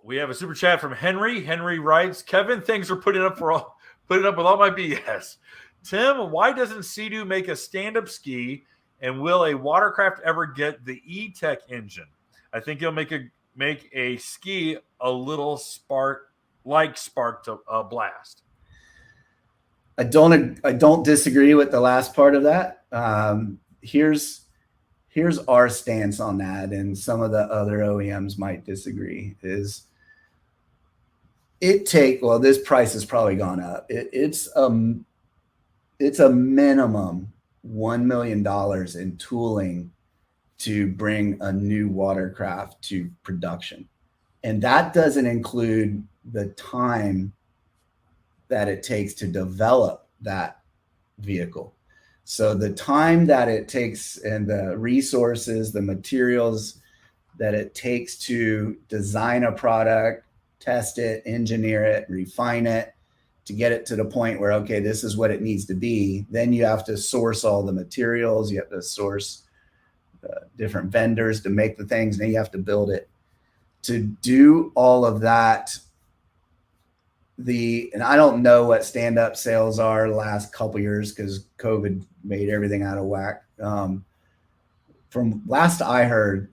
We have a super chat from Henry. Henry writes, Kevin, thanks for putting up with all my BS. Tim, why doesn't Sea-Doo make a stand-up ski, and will a Watercraft ever get the E-Tech engine? I think he'll make a ski a little spark to blast. I don't disagree with the last part of that. Here's our stance on that, and some of the other OEMs might disagree. This price has probably gone up. It's a minimum $1 million in tooling to bring a new Watercraft to production, and that doesn't include the time that it takes to develop that vehicle. So the time that it takes and the resources, the materials that it takes to design a product, test it, engineer it, refine it, to get it to the point where, okay, this is what it needs to be. Then you have to source all the materials. You have to source different vendors to make the things. Then you have to build it. To do all of that, and I don't know what stand-up sales are the last couple years because COVID made everything out of whack. From last I heard,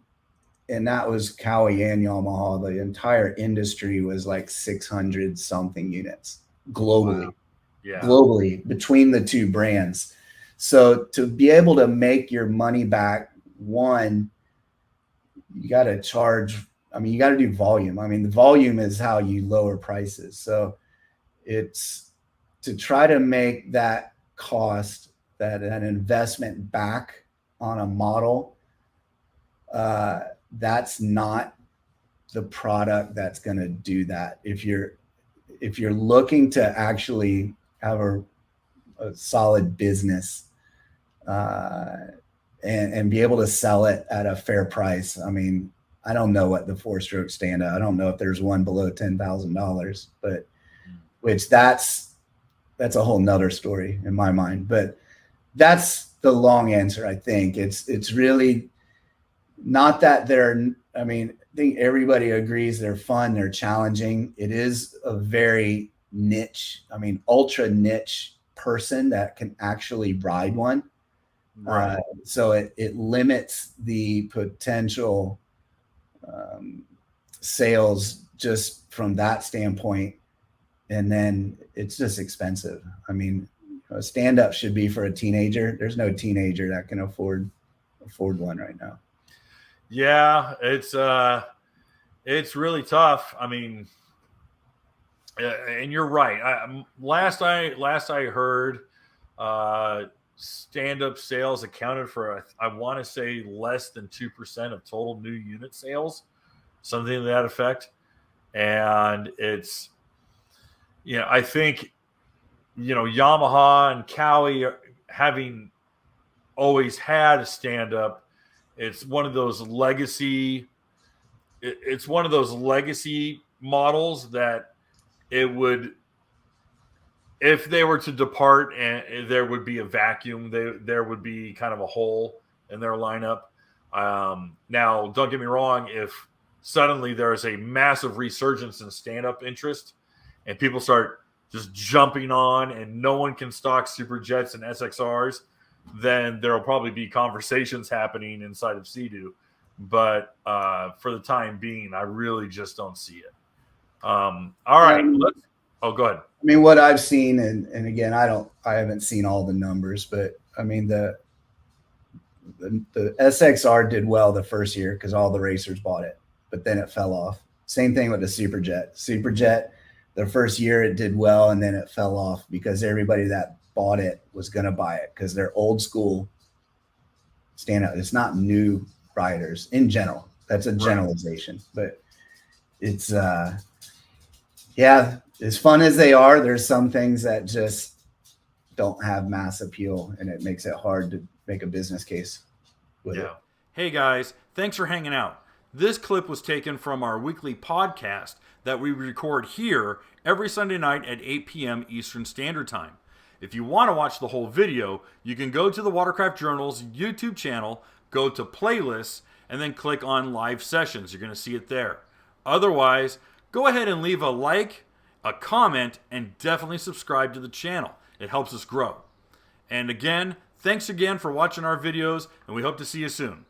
and that was Cowie and Yamaha, the entire industry was like 600 something units globally. Wow. Yeah. Globally between the two brands. So to be able to make your money back, one, you got to charge. I mean, you got to do volume. I mean, the volume is how you lower prices. So it's to try to make that cost, that an investment back on a model. That's not the product that's going to do that. If you're looking to actually have a solid business and be able to sell it at a fair price, I mean, I don't know what the 4-stroke stand up. I don't know if there's one below $10,000, but that's a whole nother story in my mind. But that's the long answer. I think it's really not that I think everybody agrees they're fun, they're challenging. It is a very niche, ultra niche person that can actually ride one. Right. So it limits the potential sales just from that standpoint. And then it's just expensive. I mean, a stand-up should be for a teenager. There's no teenager that can afford one right now. Yeah, it's really tough. I mean, and you're right. Last I heard, stand-up sales accounted for, I want to say, less than 2% of total new unit sales, something to that effect. And it's, I think, Yamaha and Cowie having always had a stand-up, it's one of those legacy models that it would, if they were to depart and there would be a vacuum, there would be kind of a hole in their lineup. Now, don't get me wrong, if suddenly there's a massive resurgence in stand-up interest and people start just jumping on and no one can stock Super Jets and SXRs, then there will probably be conversations happening inside of Sea-Doo. But for the time being, I really just don't see it. All right. Go ahead. I mean, what I've seen, and again, I haven't seen all the numbers, but I mean, the SXR did well the first year because all the racers bought it, but then it fell off. Same thing with the Super Jet. The first year it did well, and then it fell off because everybody that bought it was going to buy it because they're old school stand-up. It's not new riders in general. That's a generalization, but it's as fun as they are, there's some things that just don't have mass appeal, and it makes it hard to make a business case with it. Hey guys, thanks for hanging out. This clip was taken from our weekly podcast that we record here every Sunday night at 8 p.m. Eastern Standard Time. If you want to watch the whole video, you can go to the Watercraft Journal's YouTube channel, go to playlists, and then click on live sessions. You're going to see it there. Otherwise, go ahead and leave a like, a comment, and definitely subscribe to the channel. It helps us grow. And again, thanks again for watching our videos, and we hope to see you soon.